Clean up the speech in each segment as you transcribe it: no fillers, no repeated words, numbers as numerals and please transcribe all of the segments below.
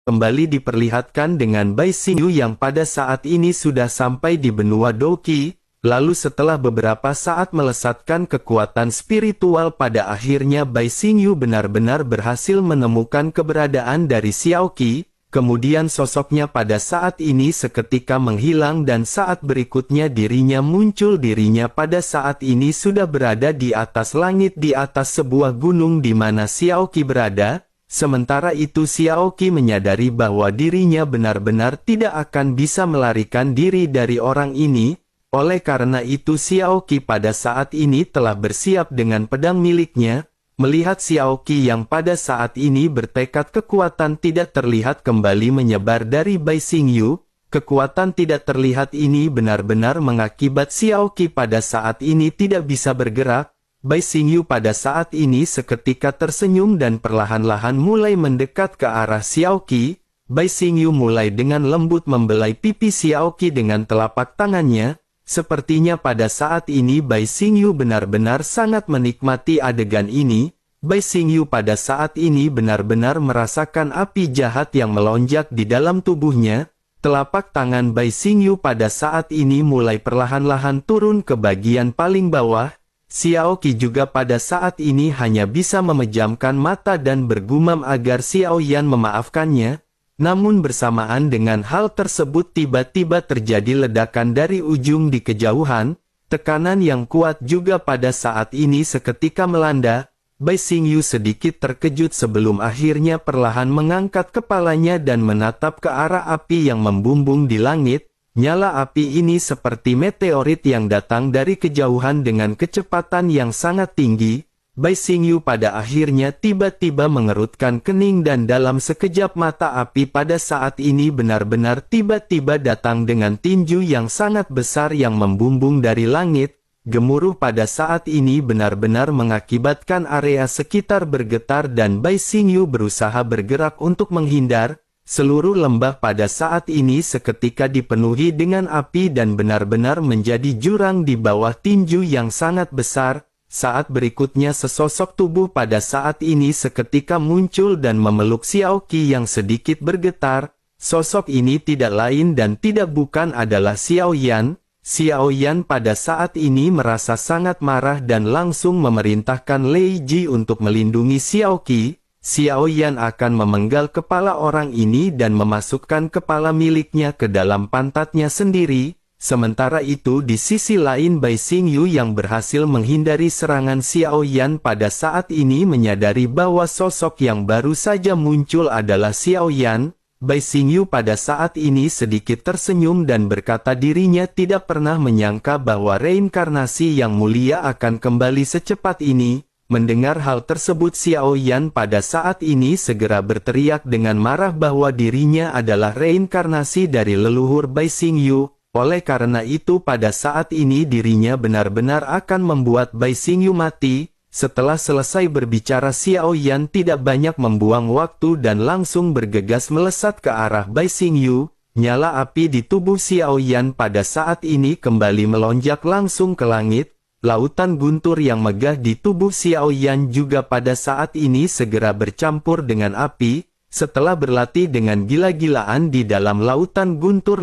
kembali diperlihatkan dengan Bai Xingyu yang pada saat ini sudah sampai di benua Douqi. Lalu setelah beberapa saat melesatkan kekuatan spiritual, pada akhirnya Bai Xingyu benar-benar berhasil menemukan keberadaan dari Xiao Qi. Kemudian sosoknya pada saat ini seketika menghilang dan saat berikutnya dirinya muncul. Dirinya pada saat ini sudah berada di atas langit, di atas sebuah gunung di mana Xiao Qi berada. Sementara itu Xiao Qi menyadari bahwa dirinya benar-benar tidak akan bisa melarikan diri dari orang ini. Oleh karena itu Xiao Qi pada saat ini telah bersiap dengan pedang miliknya. Melihat Xiao Qi yang pada saat ini bertekad, kekuatan tidak terlihat kembali menyebar dari Bai Xingyu. Kekuatan tidak terlihat ini benar-benar mengakibat Xiao Qi pada saat ini tidak bisa bergerak. Bai Xingyu pada saat ini seketika tersenyum dan perlahan-lahan mulai mendekat ke arah Xiao Qi. Bai Xingyu mulai dengan lembut membelai pipi Xiao Qi dengan telapak tangannya. Sepertinya pada saat ini Bai Xingyu benar-benar sangat menikmati adegan ini. Bai Xingyu pada saat ini benar-benar merasakan api jahat yang melonjak di dalam tubuhnya. Telapak tangan Bai Xingyu pada saat ini mulai perlahan-lahan turun ke bagian paling bawah. Xiao Qi juga pada saat ini hanya bisa memejamkan mata dan bergumam agar Xiao Yan memaafkannya. Namun bersamaan dengan hal tersebut tiba-tiba terjadi ledakan dari ujung di kejauhan. Tekanan yang kuat juga pada saat ini seketika melanda. Bai Xingyu sedikit terkejut sebelum akhirnya perlahan mengangkat kepalanya dan menatap ke arah api yang membumbung di langit. Nyala api ini seperti meteorit yang datang dari kejauhan dengan kecepatan yang sangat tinggi. Bai Xingyu pada akhirnya tiba-tiba mengerutkan kening dan dalam sekejap mata api pada saat ini benar-benar tiba-tiba datang dengan tinju yang sangat besar yang membumbung dari langit. Gemuruh pada saat ini benar-benar mengakibatkan area sekitar bergetar dan Bai Xingyu berusaha bergerak untuk menghindar. Seluruh lembah pada saat ini seketika dipenuhi dengan api dan benar-benar menjadi jurang di bawah tinju yang sangat besar. Saat berikutnya sesosok tubuh pada saat ini seketika muncul dan memeluk Xiao Qi yang sedikit bergetar. Sosok ini tidak lain dan tidak bukan adalah Xiao Yan. Xiao Yan pada saat ini merasa sangat marah dan langsung memerintahkan Lei Ji untuk melindungi Xiao Qi. Xiao Yan akan memenggal kepala orang ini dan memasukkan kepala miliknya ke dalam pantatnya sendiri. Sementara itu di sisi lain Bai Xingyu yang berhasil menghindari serangan Xiao Yan pada saat ini menyadari bahwa sosok yang baru saja muncul adalah Xiao Yan. Bai Xingyu pada saat ini sedikit tersenyum dan berkata dirinya tidak pernah menyangka bahwa reinkarnasi yang mulia akan kembali secepat ini. Mendengar hal tersebut Xiao Yan pada saat ini segera berteriak dengan marah bahwa dirinya adalah reinkarnasi dari leluhur Bai Xingyu. Oleh karena itu pada saat ini dirinya benar-benar akan membuat Bai Xingyu mati. Setelah selesai berbicara Xiao Yan tidak banyak membuang waktu dan langsung bergegas melesat ke arah Bai Xingyu. Nyala api di tubuh Xiao Yan pada saat ini kembali melonjak langsung ke langit. Lautan guntur yang megah di tubuh Xiao Yan juga pada saat ini segera bercampur dengan api. Setelah berlatih dengan gila-gilaan di dalam lautan guntur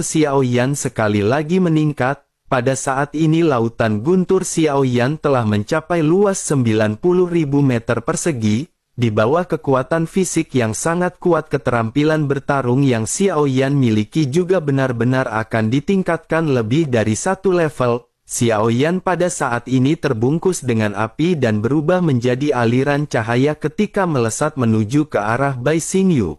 Xiao Yan sekali lagi meningkat. Pada saat ini lautan guntur Xiao Yan telah mencapai luas 90.000 meter persegi. Di bawah kekuatan fisik yang sangat kuat, keterampilan bertarung yang Xiao Yan miliki juga benar-benar akan ditingkatkan lebih dari satu level. Xiao Yan pada saat ini terbungkus dengan api dan berubah menjadi aliran cahaya ketika melesat menuju ke arah Bai Xingyu.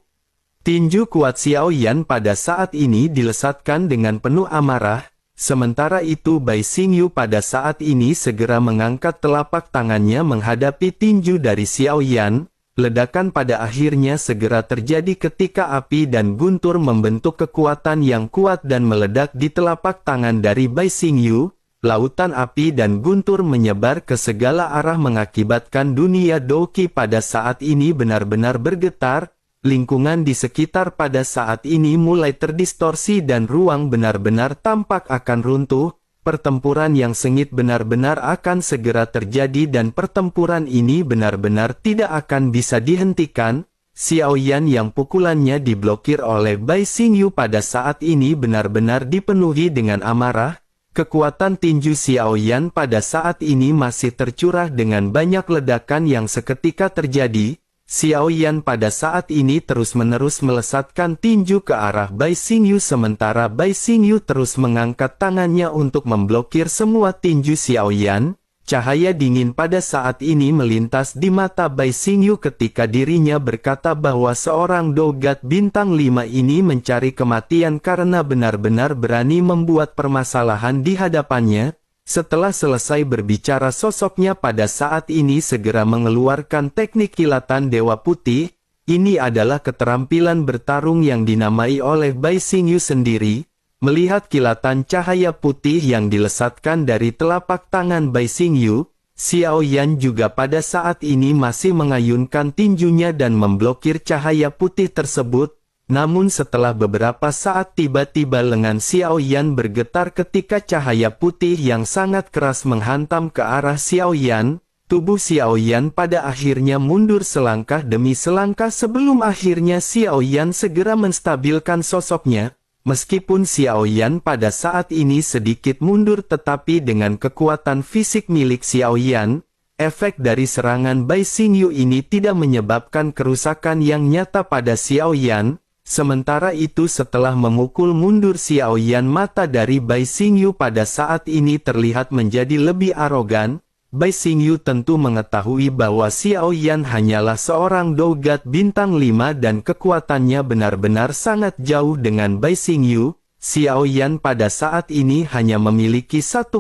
Tinju kuat Xiao Yan pada saat ini dilesatkan dengan penuh amarah. Sementara itu Bai Xingyu pada saat ini segera mengangkat telapak tangannya menghadapi tinju dari Xiao Yan. Ledakan pada akhirnya segera terjadi ketika api dan guntur membentuk kekuatan yang kuat dan meledak di telapak tangan dari Bai Xingyu. Lautan api dan guntur menyebar ke segala arah mengakibatkan dunia Douqi pada saat ini benar-benar bergetar. Lingkungan di sekitar pada saat ini mulai terdistorsi dan ruang benar-benar tampak akan runtuh. Pertempuran yang sengit benar-benar akan segera terjadi dan pertempuran ini benar-benar tidak akan bisa dihentikan. Xiaoyan yang pukulannya diblokir oleh Bai Xingyu pada saat ini benar-benar dipenuhi dengan amarah. Kekuatan tinju Xiaoyan pada saat ini masih tercurah dengan banyak ledakan yang seketika terjadi. Xiaoyan pada saat ini terus-menerus melesatkan tinju ke arah Bai Xingyu sementara Bai Xingyu terus mengangkat tangannya untuk memblokir semua tinju Xiaoyan. Cahaya dingin pada saat ini melintas di mata Bai Xingyu ketika dirinya berkata bahwa seorang dogat bintang 5 ini mencari kematian karena benar-benar berani membuat permasalahan di hadapannya. Setelah selesai berbicara sosoknya pada saat ini segera mengeluarkan teknik kilatan Dewa Putih. Ini adalah keterampilan bertarung yang dinamai oleh Bai Xingyu sendiri. Melihat kilatan cahaya putih yang dilesatkan dari telapak tangan Bai Xingyu, Xiaoyan juga pada saat ini masih mengayunkan tinjunya dan memblokir cahaya putih tersebut. Namun setelah beberapa saat tiba-tiba lengan Xiaoyan bergetar ketika cahaya putih yang sangat keras menghantam ke arah Xiaoyan. Tubuh Xiaoyan pada akhirnya mundur selangkah demi selangkah sebelum akhirnya Xiaoyan segera menstabilkan sosoknya. Meskipun Xiaoyan pada saat ini sedikit mundur tetapi dengan kekuatan fisik milik Xiaoyan, efek dari serangan Bai Xingyu ini tidak menyebabkan kerusakan yang nyata pada Xiaoyan. Sementara itu setelah memukul mundur Xiaoyan mata dari Bai Xingyu pada saat ini terlihat menjadi lebih arogan. Bai Xingyu tentu mengetahui bahwa Xiaoyan hanyalah seorang dogat bintang 5 dan kekuatannya benar-benar sangat jauh dengan Bai Xingyu. Xiaoyan pada saat ini hanya memiliki 1,6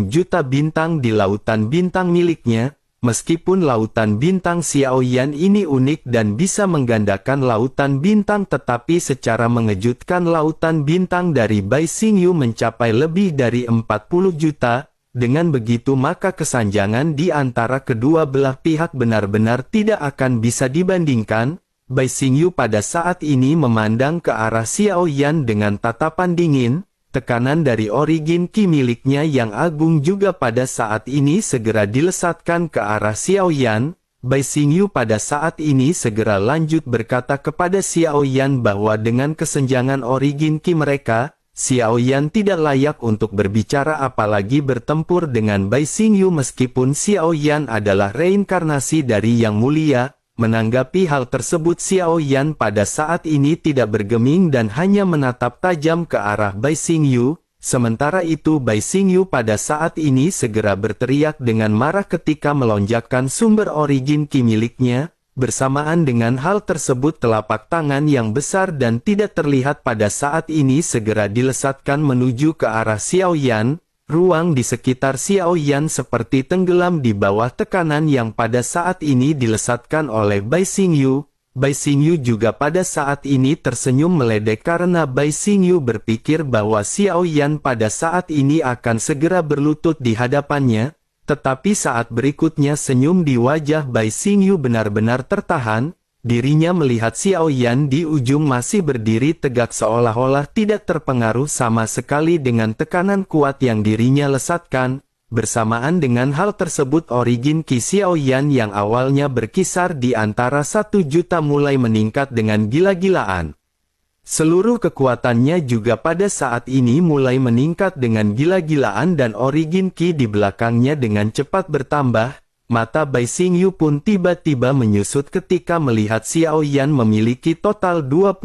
juta bintang di lautan bintang miliknya. Meskipun lautan bintang Xiaoyan ini unik dan bisa menggandakan lautan bintang tetapi secara mengejutkan lautan bintang dari Bai Xingyu mencapai lebih dari 40 juta. Dengan begitu maka kesanjangan di antara kedua belah pihak benar-benar tidak akan bisa dibandingkan. Bai Xingyu pada saat ini memandang ke arah Xiaoyan dengan tatapan dingin. Tekanan dari origin Qi miliknya yang agung juga pada saat ini segera dilesatkan ke arah Xiaoyan. Bai Xingyu pada saat ini segera lanjut berkata kepada Xiaoyan bahwa dengan kesenjangan origin Qi mereka, Xiaoyan tidak layak untuk berbicara apalagi bertempur dengan Bai Xingyu meskipun Xiaoyan adalah reinkarnasi dari Yang Mulia. Menanggapi hal tersebut Xiaoyan pada saat ini tidak bergeming dan hanya menatap tajam ke arah Bai Xingyu. Sementara itu Bai Xingyu pada saat ini segera berteriak dengan marah ketika melonjakkan sumber origin Qi miliknya. Bersamaan dengan hal tersebut telapak tangan yang besar dan tidak terlihat pada saat ini segera dilesatkan menuju ke arah Xiaoyan. Ruang di sekitar Xiaoyan seperti tenggelam di bawah tekanan yang pada saat ini dilesatkan oleh Bai Xingyu. Bai Xingyu juga pada saat ini tersenyum meledek karena Bai Xingyu berpikir bahwa Xiaoyan pada saat ini akan segera berlutut di hadapannya. Tetapi saat berikutnya senyum di wajah Bai Xingyu benar-benar tertahan, dirinya melihat Xiaoyan di ujung masih berdiri tegak seolah-olah tidak terpengaruh sama sekali dengan tekanan kuat yang dirinya lesatkan. Bersamaan dengan hal tersebut origin Qi Xiaoyan yang awalnya berkisar di antara 1 juta mulai meningkat dengan gila-gilaan. Seluruh kekuatannya juga pada saat ini mulai meningkat dengan gila-gilaan dan origin Qi di belakangnya dengan cepat bertambah. Mata Bai Xingyu pun tiba-tiba menyusut ketika melihat Xiaoyan memiliki total 25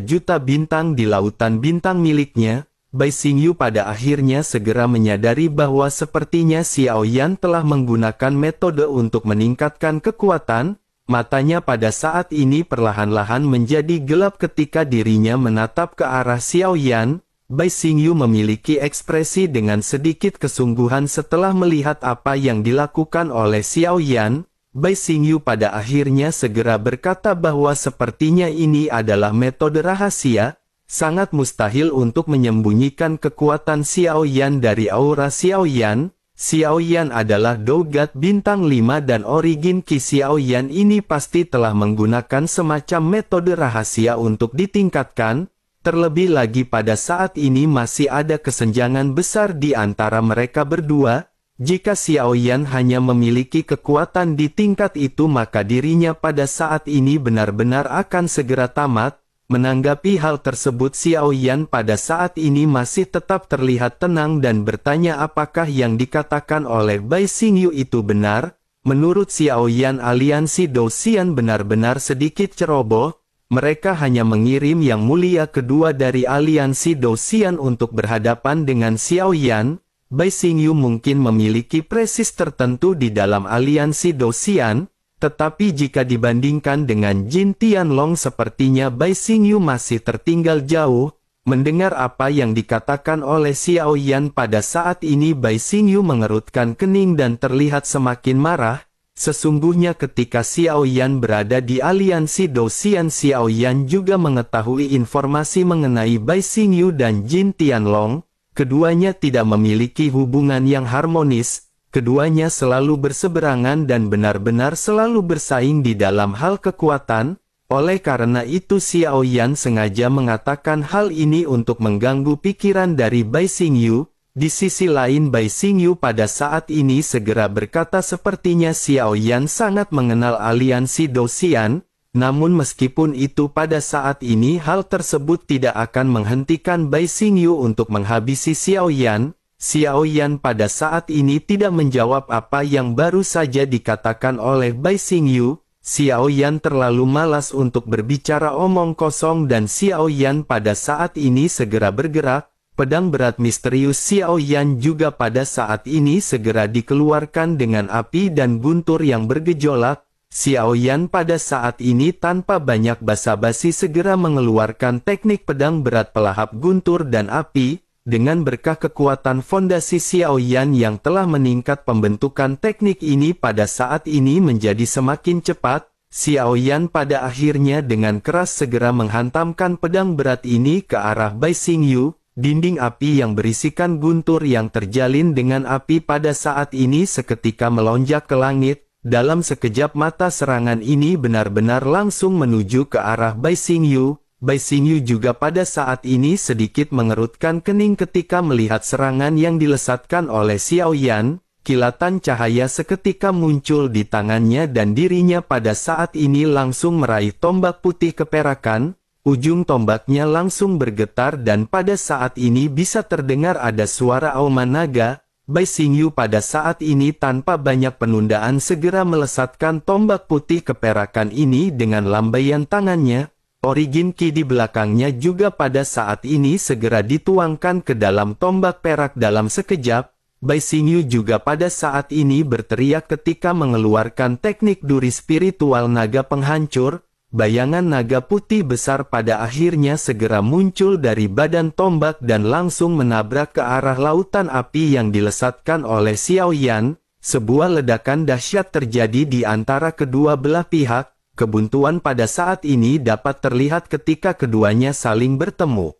juta bintang di lautan bintang miliknya. Bai Xingyu pada akhirnya segera menyadari bahwa sepertinya Xiaoyan telah menggunakan metode untuk meningkatkan kekuatan. Matanya pada saat ini perlahan-lahan menjadi gelap ketika dirinya menatap ke arah Xiaoyan. Bai Xingyu memiliki ekspresi dengan sedikit kesungguhan setelah melihat apa yang dilakukan oleh Xiaoyan. Bai Xingyu pada akhirnya segera berkata bahwa sepertinya ini adalah metode rahasia. Sangat mustahil untuk menyembunyikan kekuatan Xiaoyan dari aura Xiaoyan. Xiaoyan adalah dogat bintang 5 dan origin Qi Xiaoyan ini pasti telah menggunakan semacam metode rahasia untuk ditingkatkan. Terlebih lagi pada saat ini masih ada kesenjangan besar di antara mereka berdua. Jika Xiao Yan hanya memiliki kekuatan di tingkat itu maka dirinya pada saat ini benar-benar akan segera tamat. Menanggapi hal tersebut Xiao Yan pada saat ini masih tetap terlihat tenang dan bertanya apakah yang dikatakan oleh Bai Xingyu itu benar. Menurut Xiao Yan aliansi Dou Xian benar-benar sedikit ceroboh. Mereka hanya mengirim yang mulia kedua dari aliansi Dou Xian untuk berhadapan dengan Xiao Yan. Bai Xingyu mungkin memiliki presis tertentu di dalam aliansi Dou Xian, tetapi jika dibandingkan dengan Jin Tianlong sepertinya Bai Xingyu masih tertinggal jauh. Mendengar apa yang dikatakan oleh Xiao Yan pada saat ini Bai Xingyu mengerutkan kening dan terlihat semakin marah. Sesungguhnya ketika Xiao Yan berada di aliansi Dou Xian Xiao Yan juga mengetahui informasi mengenai Bai Xingyu dan Jin Tianlong. Keduanya tidak memiliki hubungan yang harmonis, keduanya selalu berseberangan dan benar-benar selalu bersaing di dalam hal kekuatan. Oleh karena itu Xiao Yan sengaja mengatakan hal ini untuk mengganggu pikiran dari Bai Xingyu. Di sisi lain Bai Xingyu pada saat ini segera berkata sepertinya Xiao Yan sangat mengenal aliansi Dou Xian. Namun meskipun itu pada saat ini hal tersebut tidak akan menghentikan Bai Xingyu untuk menghabisi Xiao Yan. Xiao Yan pada saat ini tidak menjawab apa yang baru saja dikatakan oleh Bai Xingyu. Xiao Yan terlalu malas untuk berbicara omong kosong dan Xiao Yan pada saat ini segera bergerak. Pedang berat misterius Xiao Yan juga pada saat ini segera dikeluarkan dengan api dan guntur yang bergejolak. Xiao Yan pada saat ini tanpa banyak basa-basi segera mengeluarkan teknik pedang berat pelahap guntur dan api. Dengan berkah kekuatan fondasi Xiao Yan yang telah meningkat pembentukan teknik ini pada saat ini menjadi semakin cepat. Xiao Yan pada akhirnya dengan keras segera menghantamkan pedang berat ini ke arah Bai Xingyu. Dinding api yang berisikan guntur yang terjalin dengan api pada saat ini seketika melonjak ke langit. Dalam sekejap mata serangan ini benar-benar langsung menuju ke arah Bai Xingyu. Bai Xingyu juga pada saat ini sedikit mengerutkan kening ketika melihat serangan yang dilesatkan oleh Xiao Yan. Kilatan cahaya seketika muncul di tangannya dan dirinya pada saat ini langsung meraih tombak putih keperakan. Ujung tombaknya langsung bergetar dan pada saat ini bisa terdengar ada suara auman naga. Bai Xingyu pada saat ini tanpa banyak penundaan segera melesatkan tombak putih keperakan ini dengan lambaian tangannya. Origin Ki di belakangnya juga pada saat ini segera dituangkan ke dalam tombak perak dalam sekejap. Bai Xingyu juga pada saat ini berteriak ketika mengeluarkan teknik duri spiritual naga penghancur. Bayangan naga putih besar pada akhirnya segera muncul dari badan tombak dan langsung menabrak ke arah lautan api yang dilesatkan oleh Xiao Yan. Sebuah ledakan dahsyat terjadi di antara kedua belah pihak. Kebuntuan pada saat ini dapat terlihat ketika keduanya saling bertemu.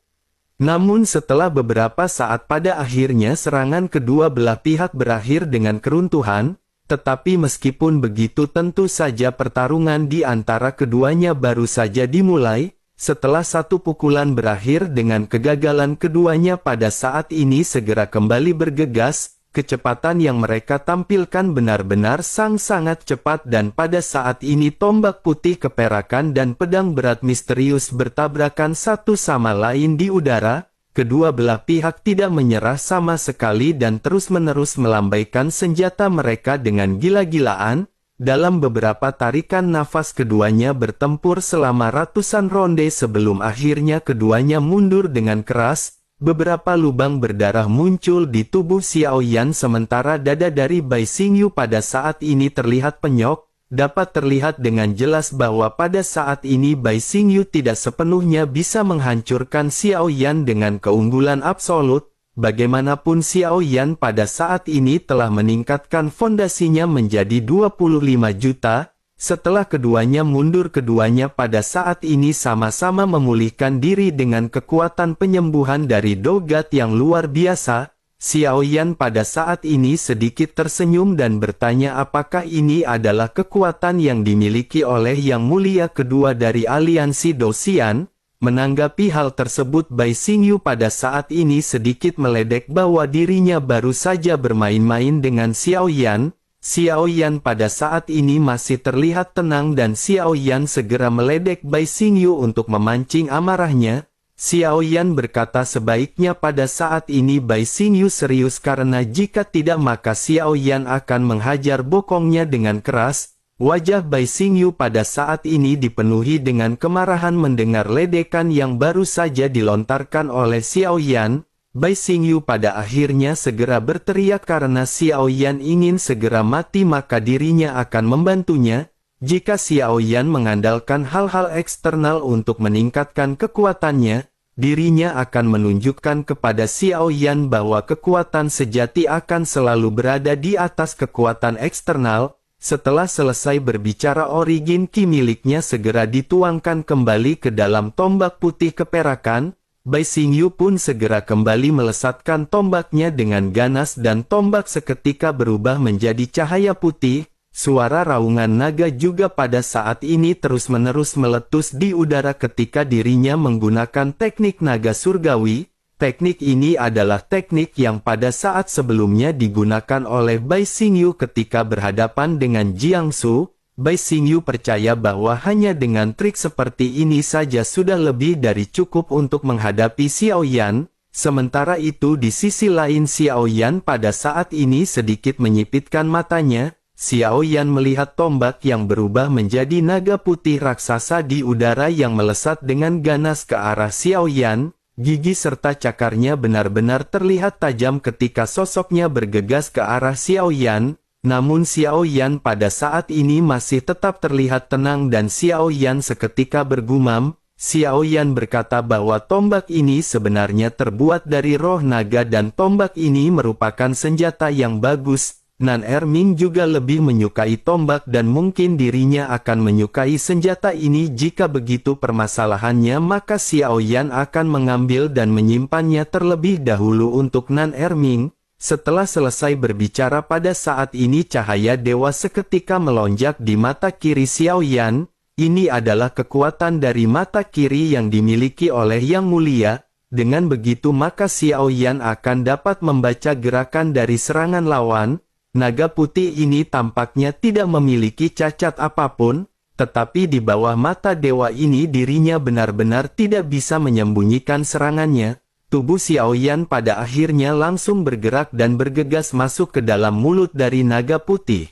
Namun setelah beberapa saat pada akhirnya serangan kedua belah pihak berakhir dengan keruntuhan. Tetapi meskipun begitu tentu saja pertarungan di antara keduanya baru saja dimulai. Setelah satu pukulan berakhir dengan kegagalan keduanya pada saat ini segera kembali bergegas. Kecepatan yang mereka tampilkan benar-benar sangat cepat dan pada saat ini tombak putih keperakan dan pedang berat misterius bertabrakan satu sama lain di udara. Kedua belah pihak tidak menyerah sama sekali dan terus-menerus melambaikan senjata mereka dengan gila-gilaan. Dalam beberapa tarikan nafas keduanya bertempur selama ratusan ronde sebelum akhirnya keduanya mundur dengan keras. Beberapa lubang berdarah muncul di tubuh Xiao Yan sementara dada dari Bai Xingyu pada saat ini terlihat penyok. Dapat terlihat dengan jelas bahwa pada saat ini Bai Xingyu tidak sepenuhnya bisa menghancurkan Xiao Yan dengan keunggulan absolut. Bagaimanapun Xiao Yan pada saat ini telah meningkatkan fondasinya menjadi 25 juta. Setelah keduanya mundur keduanya pada saat ini sama-sama memulihkan diri dengan kekuatan penyembuhan dari dogat yang luar biasa. Xiao Yan pada saat ini sedikit tersenyum dan bertanya apakah ini adalah kekuatan yang dimiliki oleh Yang Mulia kedua dari aliansi Dou Xian. Menanggapi hal tersebut, Bai Xingyu pada saat ini sedikit meledek bahwa dirinya baru saja bermain-main dengan Xiao Yan. Xiao Yan pada saat ini masih terlihat tenang dan Xiao Yan segera meledek Bai Xingyu untuk memancing amarahnya. Xiao Yan berkata sebaiknya pada saat ini Bai Xingyu serius karena jika tidak maka Xiao Yan akan menghajar bokongnya dengan keras. Wajah Bai Xingyu pada saat ini dipenuhi dengan kemarahan mendengar ledekan yang baru saja dilontarkan oleh Xiao Yan. Bai Xingyu pada akhirnya segera berteriak karena Xiao Yan ingin segera mati maka dirinya akan membantunya. Jika Xiao Yan mengandalkan hal-hal eksternal untuk meningkatkan kekuatannya, dirinya akan menunjukkan kepada Xiao Yan bahwa kekuatan sejati akan selalu berada di atas kekuatan eksternal. Setelah selesai berbicara, origin ki miliknya segera dituangkan kembali ke dalam tombak putih keperakan. Bai Xingyu pun segera kembali melesatkan tombaknya dengan ganas dan tombak seketika berubah menjadi cahaya putih. Suara raungan naga juga pada saat ini terus-menerus meletus di udara ketika dirinya menggunakan teknik naga surgawi. Teknik ini adalah teknik yang pada saat sebelumnya digunakan oleh Bai Xingyu ketika berhadapan dengan Jiangsu. Bai Xingyu percaya bahwa hanya dengan trik seperti ini saja sudah lebih dari cukup untuk menghadapi Xiao Yan. Sementara itu di sisi lain Xiao Yan pada saat ini sedikit menyipitkan matanya. Xiao Yan melihat tombak yang berubah menjadi naga putih raksasa di udara yang melesat dengan ganas ke arah Xiao Yan. Gigi serta cakarnya benar-benar terlihat tajam ketika sosoknya bergegas ke arah Xiao Yan. Namun Xiao Yan pada saat ini masih tetap terlihat tenang dan Xiao Yan seketika bergumam. Xiao Yan berkata bahwa tombak ini sebenarnya terbuat dari roh naga dan tombak ini merupakan senjata yang bagus. Nan Erming juga lebih menyukai tombak dan mungkin dirinya akan menyukai senjata ini. Jika begitu permasalahannya maka Xiao Yan akan mengambil dan menyimpannya terlebih dahulu untuk Nan Erming. Setelah selesai berbicara pada saat ini cahaya dewa seketika melonjak di mata kiri Xiao Yan. Ini adalah kekuatan dari mata kiri yang dimiliki oleh Yang Mulia. Dengan begitu maka Xiao Yan akan dapat membaca gerakan dari serangan lawan. Naga putih ini tampaknya tidak memiliki cacat apapun, tetapi di bawah mata dewa ini dirinya benar-benar tidak bisa menyembunyikan serangannya. Tubuh Xiao Yan pada akhirnya langsung bergerak dan bergegas masuk ke dalam mulut dari naga putih.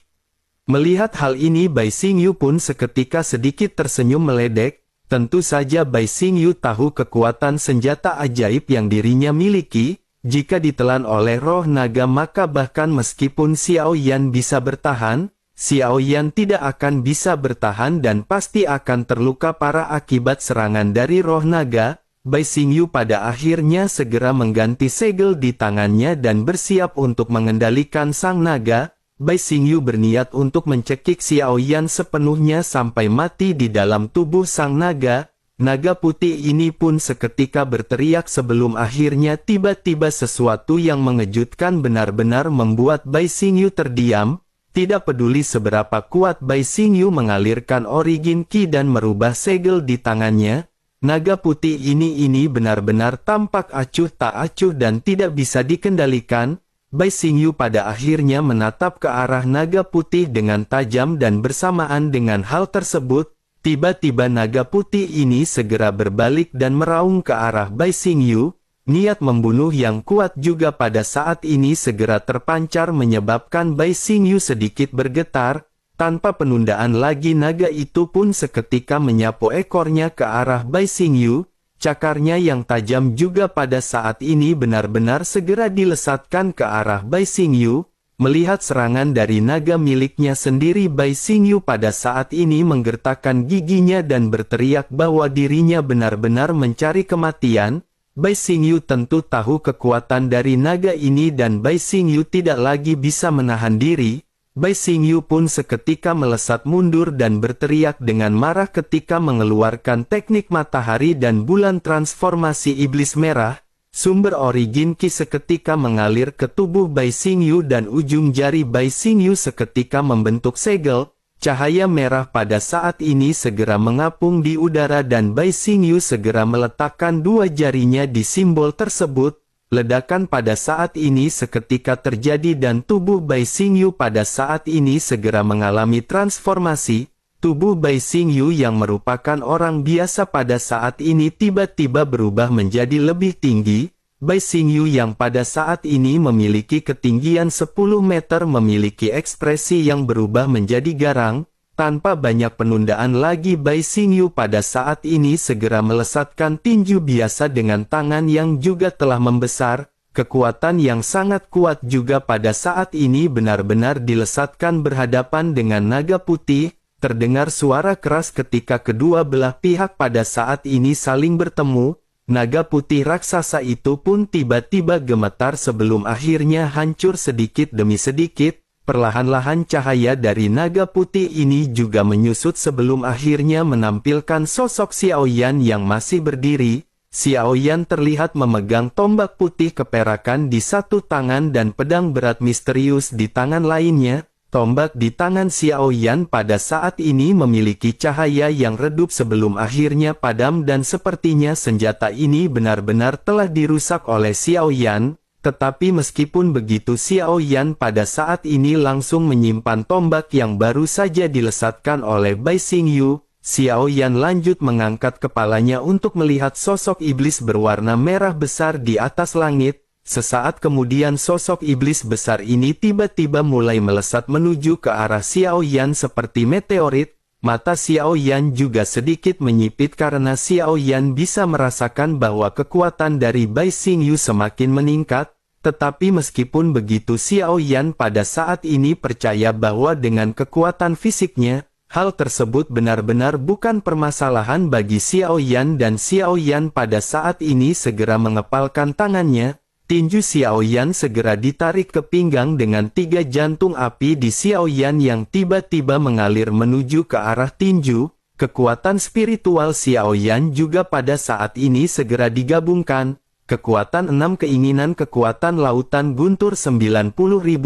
Melihat hal ini Bai Xingyu pun seketika sedikit tersenyum meledek. Tentu saja Bai Xingyu tahu kekuatan senjata ajaib yang dirinya miliki. Jika ditelan oleh roh naga maka bahkan meskipun Xiao Yan bisa bertahan, Xiao Yan tidak akan bisa bertahan dan pasti akan terluka parah akibat serangan dari roh naga. Bai Xingyu pada akhirnya segera mengganti segel di tangannya dan bersiap untuk mengendalikan sang naga. Bai Xingyu berniat untuk mencekik Xiao Yan sepenuhnya sampai mati di dalam tubuh sang naga. Naga putih ini pun seketika berteriak sebelum akhirnya tiba-tiba sesuatu yang mengejutkan benar-benar membuat Bai Xingyu terdiam. Tidak peduli seberapa kuat Bai Xingyu mengalirkan origin ki dan merubah segel di tangannya, naga putih ini benar-benar tampak acuh tak acuh dan tidak bisa dikendalikan. Bai Xingyu pada akhirnya menatap ke arah naga putih dengan tajam dan bersamaan dengan hal tersebut, tiba-tiba naga putih ini segera berbalik dan meraung ke arah Bai Xingyu. Niat membunuh yang kuat juga pada saat ini segera terpancar menyebabkan Bai Xingyu sedikit bergetar. Tanpa penundaan lagi naga itu pun seketika menyapu ekornya ke arah Bai Xingyu. Cakarnya yang tajam juga pada saat ini benar-benar segera dilesatkan ke arah Bai Xingyu. Melihat serangan dari naga miliknya sendiri Bai Xingyu pada saat ini menggertakkan giginya dan berteriak bahwa dirinya benar-benar mencari kematian. Bai Xingyu tentu tahu kekuatan dari naga ini dan Bai Xingyu tidak lagi bisa menahan diri. Bai Xingyu pun seketika melesat mundur dan berteriak dengan marah ketika mengeluarkan teknik matahari dan bulan transformasi iblis merah. Sumber origin ki seketika mengalir ke tubuh Bai Xingyu dan ujung jari Bai Xingyu seketika membentuk segel. Cahaya merah pada saat ini segera mengapung di udara dan Bai Xingyu segera meletakkan dua jarinya di simbol tersebut. Ledakan pada saat ini seketika terjadi dan tubuh Bai Xingyu pada saat ini segera mengalami transformasi. Tubuh Bai Xingyu yang merupakan orang biasa pada saat ini tiba-tiba berubah menjadi lebih tinggi. Bai Xingyu yang pada saat ini memiliki ketinggian 10 meter memiliki ekspresi yang berubah menjadi garang. Tanpa banyak penundaan lagi Bai Xingyu pada saat ini segera melesatkan tinju biasa dengan tangan yang juga telah membesar. Kekuatan yang sangat kuat juga pada saat ini benar-benar dilesatkan berhadapan dengan naga putih. Terdengar suara keras ketika kedua belah pihak pada saat ini saling bertemu. Naga putih raksasa itu pun tiba-tiba gemetar sebelum akhirnya hancur sedikit demi sedikit. Perlahan-lahan cahaya dari naga putih ini juga menyusut sebelum akhirnya menampilkan sosok Xiaoyan yang masih berdiri. Xiaoyan terlihat memegang tombak putih keperakan di satu tangan dan pedang berat misterius di tangan lainnya. Tombak di tangan Xiaoyan pada saat ini memiliki cahaya yang redup sebelum akhirnya padam dan sepertinya senjata ini benar-benar telah dirusak oleh Xiaoyan. Tetapi meskipun begitu Xiaoyan pada saat ini langsung menyimpan tombak yang baru saja dilesatkan oleh Bai Xingyu. Xiaoyan lanjut mengangkat kepalanya untuk melihat sosok iblis berwarna merah besar di atas langit. Sesaat kemudian sosok iblis besar ini tiba-tiba mulai melesat menuju ke arah Xiaoyan seperti meteorit. Mata Xiaoyan juga sedikit menyipit karena Xiaoyan bisa merasakan bahwa kekuatan dari Bai Xingyu semakin meningkat. Tetapi meskipun begitu Xiaoyan pada saat ini percaya bahwa dengan kekuatan fisiknya, hal tersebut benar-benar bukan permasalahan bagi Xiaoyan dan Xiaoyan pada saat ini segera mengepalkan tangannya. Tinju Xiaoyan segera ditarik ke pinggang dengan 3 jantung api di Xiaoyan yang tiba-tiba mengalir menuju ke arah tinju. Kekuatan spiritual Xiaoyan juga pada saat ini segera digabungkan. Kekuatan 6 keinginan kekuatan lautan guntur 90.000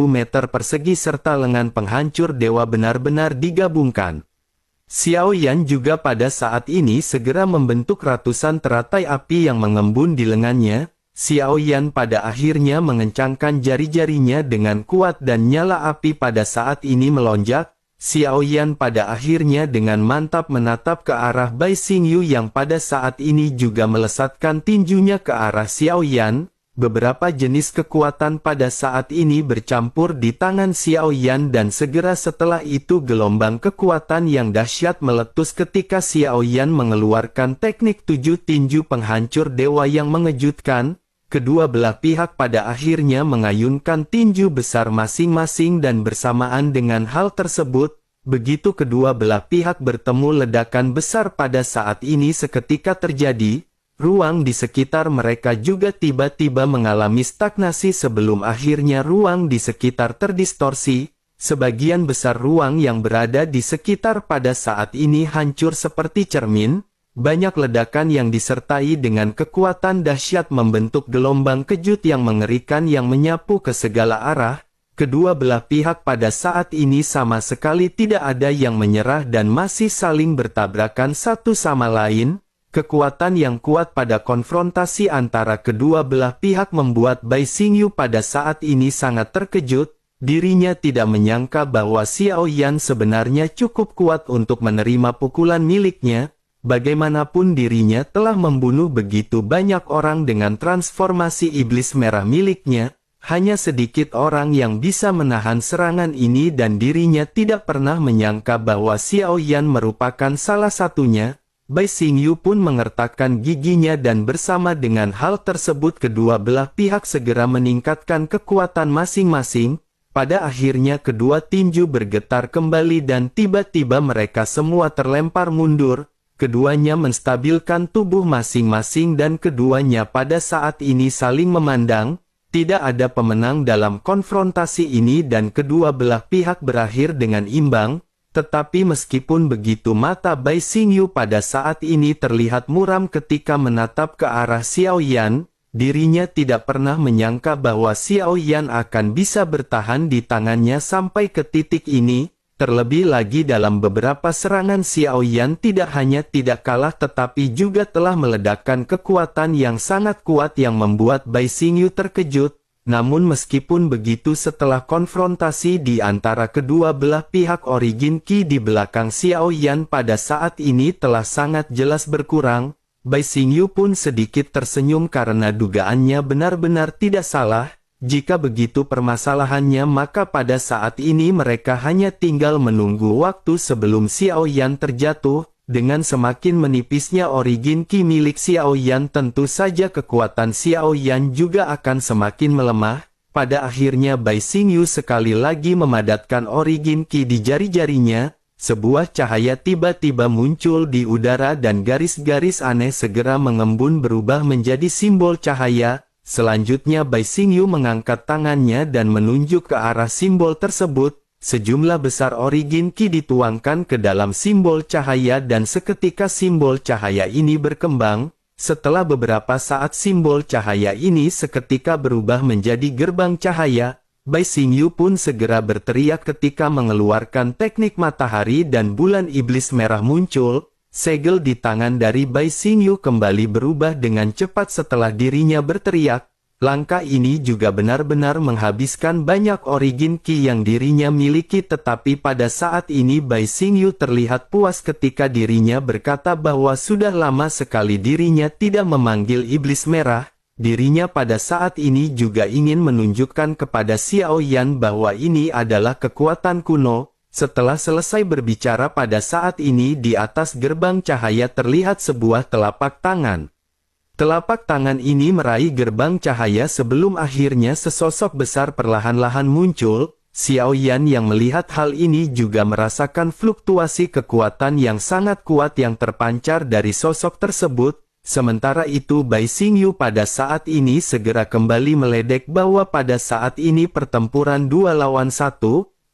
meter persegi serta lengan penghancur dewa benar-benar digabungkan. Xiaoyan juga pada saat ini segera membentuk ratusan teratai api yang mengembun di lengannya. Xiaoyan pada akhirnya mengencangkan jari-jarinya dengan kuat dan nyala api pada saat ini melonjak. Xiaoyan pada akhirnya dengan mantap menatap ke arah Bai Xingyu yang pada saat ini juga melesatkan tinjunya ke arah Xiaoyan. Beberapa jenis kekuatan pada saat ini bercampur di tangan Xiaoyan dan segera setelah itu gelombang kekuatan yang dahsyat meletus ketika Xiaoyan mengeluarkan teknik 7 tinju penghancur dewa yang mengejutkan. Kedua belah pihak pada akhirnya mengayunkan tinju besar masing-masing dan bersamaan dengan hal tersebut, begitu kedua belah pihak bertemu ledakan besar pada saat ini seketika terjadi, ruang di sekitar mereka juga tiba-tiba mengalami stagnasi sebelum akhirnya ruang di sekitar terdistorsi, sebagian besar ruang yang berada di sekitar pada saat ini hancur seperti cermin. Banyak ledakan yang disertai dengan kekuatan dahsyat membentuk gelombang kejut yang mengerikan yang menyapu ke segala arah. Kedua belah pihak pada saat ini sama sekali tidak ada yang menyerah dan masih saling bertabrakan satu sama lain. Kekuatan yang kuat pada konfrontasi antara kedua belah pihak membuat Bai Xingyu pada saat ini sangat terkejut. Dirinya tidak menyangka bahwa Xiaoyan sebenarnya cukup kuat untuk menerima pukulan miliknya. Bagaimanapun dirinya telah membunuh begitu banyak orang dengan transformasi iblis merah miliknya, hanya sedikit orang yang bisa menahan serangan ini dan dirinya tidak pernah menyangka bahwa Xiaoyan merupakan salah satunya. Bai Xingyu pun mengertakkan giginya dan bersama dengan hal tersebut kedua belah pihak segera meningkatkan kekuatan masing-masing. Pada akhirnya kedua tinju bergetar kembali dan tiba-tiba mereka semua terlempar mundur. Keduanya menstabilkan tubuh masing-masing dan keduanya pada saat ini saling memandang. Tidak ada pemenang dalam konfrontasi ini dan kedua belah pihak berakhir dengan imbang. Tetapi meskipun begitu mata Bai Xingyu pada saat ini terlihat muram ketika menatap ke arah Xiaoyan. Dirinya tidak pernah menyangka bahwa Xiaoyan akan bisa bertahan di tangannya sampai ke titik ini. Terlebih lagi dalam beberapa serangan Xiao Yan tidak hanya tidak kalah tetapi juga telah meledakkan kekuatan yang sangat kuat yang membuat Bai Xingyu terkejut. Namun meskipun begitu setelah konfrontasi di antara kedua belah pihak, origin Qi di belakang Xiao Yan pada saat ini telah sangat jelas berkurang. Bai Xingyu pun sedikit tersenyum karena dugaannya benar-benar tidak salah. Jika begitu permasalahannya, maka pada saat ini mereka hanya tinggal menunggu waktu sebelum Xiao Yan terjatuh. Dengan semakin menipisnya origin Qi milik Xiao Yan, tentu saja kekuatan Xiao Yan juga akan semakin melemah. Pada akhirnya Bai Xingyu sekali lagi memadatkan origin Qi di jari-jarinya. Sebuah cahaya tiba-tiba muncul di udara dan garis-garis aneh segera mengembun berubah menjadi simbol cahaya. Selanjutnya Bai Xingyu mengangkat tangannya dan menunjuk ke arah simbol tersebut. Sejumlah besar origin Qi dituangkan ke dalam simbol cahaya dan seketika simbol cahaya ini berkembang. Setelah beberapa saat simbol cahaya ini seketika berubah menjadi gerbang cahaya. Bai Xingyu pun segera berteriak ketika mengeluarkan teknik matahari dan bulan iblis merah muncul. Segel di tangan dari Bai Xingyu kembali berubah dengan cepat setelah dirinya berteriak. Langkah ini juga benar-benar menghabiskan banyak origin Qi yang dirinya miliki, tetapi pada saat ini Bai Xingyu terlihat puas ketika dirinya berkata bahwa sudah lama sekali dirinya tidak memanggil iblis merah. Dirinya pada saat ini juga ingin menunjukkan kepada Xiao Yan bahwa ini adalah kekuatan kuno. Setelah selesai berbicara pada saat ini di atas gerbang cahaya terlihat sebuah telapak tangan. Telapak tangan ini meraih gerbang cahaya sebelum akhirnya sesosok besar perlahan-lahan muncul. Xiao Yan yang melihat hal ini juga merasakan fluktuasi kekuatan yang sangat kuat yang terpancar dari sosok tersebut. Sementara itu Bai Xingyu pada saat ini segera kembali meledek bahwa pada saat ini pertempuran 2 lawan 1.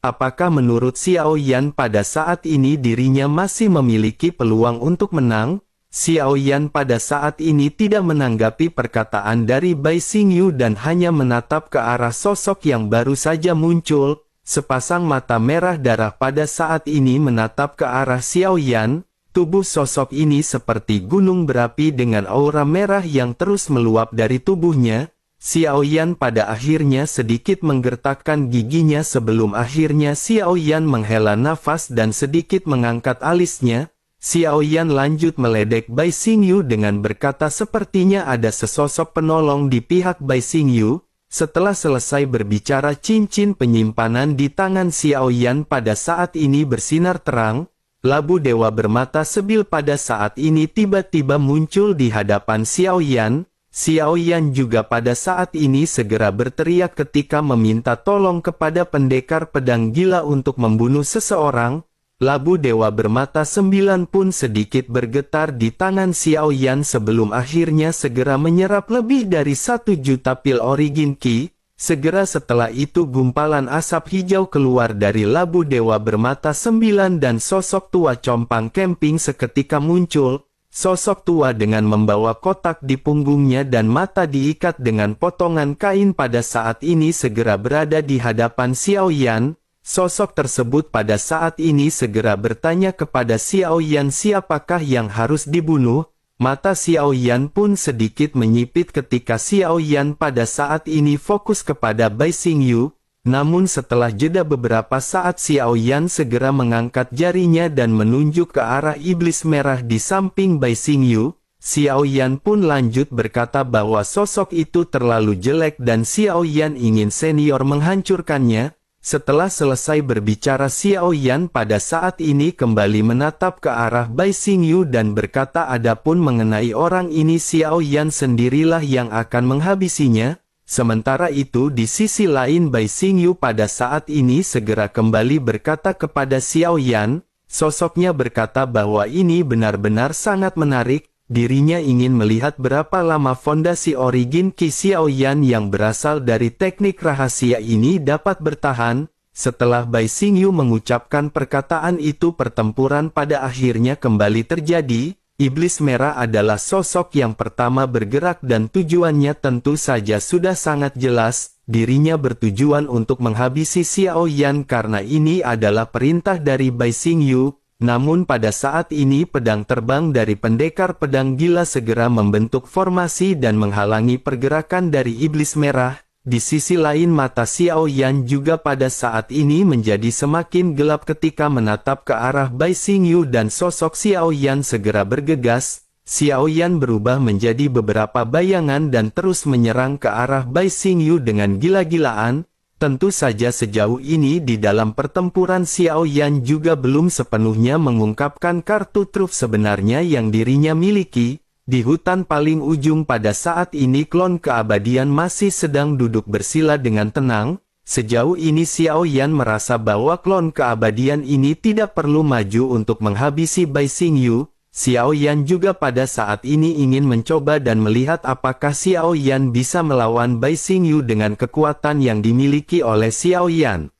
Apakah menurut Xiao Yan pada saat ini dirinya masih memiliki peluang untuk menang? Xiao Yan pada saat ini tidak menanggapi perkataan dari Bai Xingyu dan hanya menatap ke arah sosok yang baru saja muncul. Sepasang mata merah darah pada saat ini menatap ke arah Xiao Yan. Tubuh sosok ini seperti gunung berapi dengan aura merah yang terus meluap dari tubuhnya. Xiao Yan pada akhirnya sedikit menggertakkan giginya sebelum akhirnya Xiao Yan menghela nafas dan sedikit mengangkat alisnya. Xiao Yan lanjut meledek Bai Xingyu dengan berkata sepertinya ada sesosok penolong di pihak Bai Xingyu. Setelah selesai berbicara, cincin penyimpanan di tangan Xiao Yan pada saat ini bersinar terang. Labu dewa bermata sebil pada saat ini tiba-tiba muncul di hadapan Xiao Yan. Xiao Yan juga pada saat ini segera berteriak ketika meminta tolong kepada pendekar pedang gila untuk membunuh seseorang. Labu dewa bermata 9 pun sedikit bergetar di tangan Xiao Yan sebelum akhirnya segera menyerap lebih dari 1 juta pil origin Qi. Segera setelah itu gumpalan asap hijau keluar dari labu dewa bermata 9 dan sosok tua compang camping seketika muncul. Sosok tua dengan membawa kotak di punggungnya dan mata diikat dengan potongan kain pada saat ini segera berada di hadapan Xiao Yan. Sosok tersebut pada saat ini segera bertanya kepada Xiao Yan siapakah yang harus dibunuh. Mata Xiao Yan pun sedikit menyipit ketika Xiao Yan pada saat ini fokus kepada Bai Xingyu. Namun setelah jeda beberapa saat Xiao Yan segera mengangkat jarinya dan menunjuk ke arah iblis merah di samping Bai Xingyu. Xiao Yan pun lanjut berkata bahwa sosok itu terlalu jelek dan Xiao Yan ingin senior menghancurkannya. Setelah selesai berbicara, Xiao Yan pada saat ini kembali menatap ke arah Bai Xingyu dan berkata adapun mengenai orang ini Xiao Yan sendirilah yang akan menghabisinya. Sementara itu di sisi lain Bai Xingyu pada saat ini segera kembali berkata kepada Xiao Yan. Sosoknya berkata bahwa ini benar-benar sangat menarik. Dirinya ingin melihat berapa lama fondasi origin Qi Xiao Yan yang berasal dari teknik rahasia ini dapat bertahan. Setelah Bai Xingyu mengucapkan perkataan itu pertempuran pada akhirnya kembali terjadi. Iblis merah adalah sosok yang pertama bergerak dan tujuannya tentu saja sudah sangat jelas, dirinya bertujuan untuk menghabisi Xiao Yan karena ini adalah perintah dari Bai Xingyu. Namun pada saat ini pedang terbang dari pendekar pedang gila segera membentuk formasi dan menghalangi pergerakan dari iblis merah. Di sisi lain mata Xiao Yan juga pada saat ini menjadi semakin gelap ketika menatap ke arah Bai Xingyu dan sosok Xiao Yan segera bergegas. Xiao Yan berubah menjadi beberapa bayangan dan terus menyerang ke arah Bai Xingyu dengan gila-gilaan. Tentu saja sejauh ini di dalam pertempuran Xiao Yan juga belum sepenuhnya mengungkapkan kartu truf sebenarnya yang dirinya miliki. Di hutan paling ujung pada saat ini klon keabadian masih sedang duduk bersila dengan tenang. Sejauh ini Xiao Yan merasa bahwa klon keabadian ini tidak perlu maju untuk menghabisi Bai Xingyu. Xiao Yan juga pada saat ini ingin mencoba dan melihat apakah Xiao Yan bisa melawan Bai Xingyu dengan kekuatan yang dimiliki oleh Xiao Yan.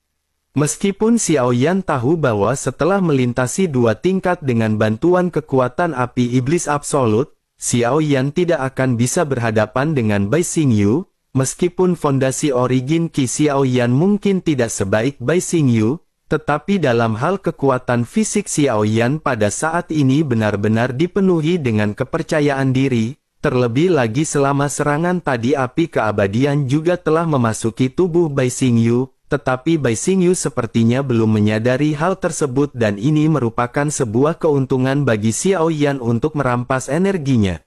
Meskipun Xiao Yan tahu bahwa setelah melintasi 2 tingkat dengan bantuan kekuatan api iblis absolut, Xiao Yan tidak akan bisa berhadapan dengan Bai Xingyu. Meskipun fondasi origin Qi Xiao Yan mungkin tidak sebaik Bai Xingyu, tetapi dalam hal kekuatan fisik Xiao Yan pada saat ini benar-benar dipenuhi dengan kepercayaan diri. Terlebih lagi selama serangan tadi api keabadian juga telah memasuki tubuh Bai Xingyu. Tetapi Bai Xingyu sepertinya belum menyadari hal tersebut dan ini merupakan sebuah keuntungan bagi Xiao Yan untuk merampas energinya.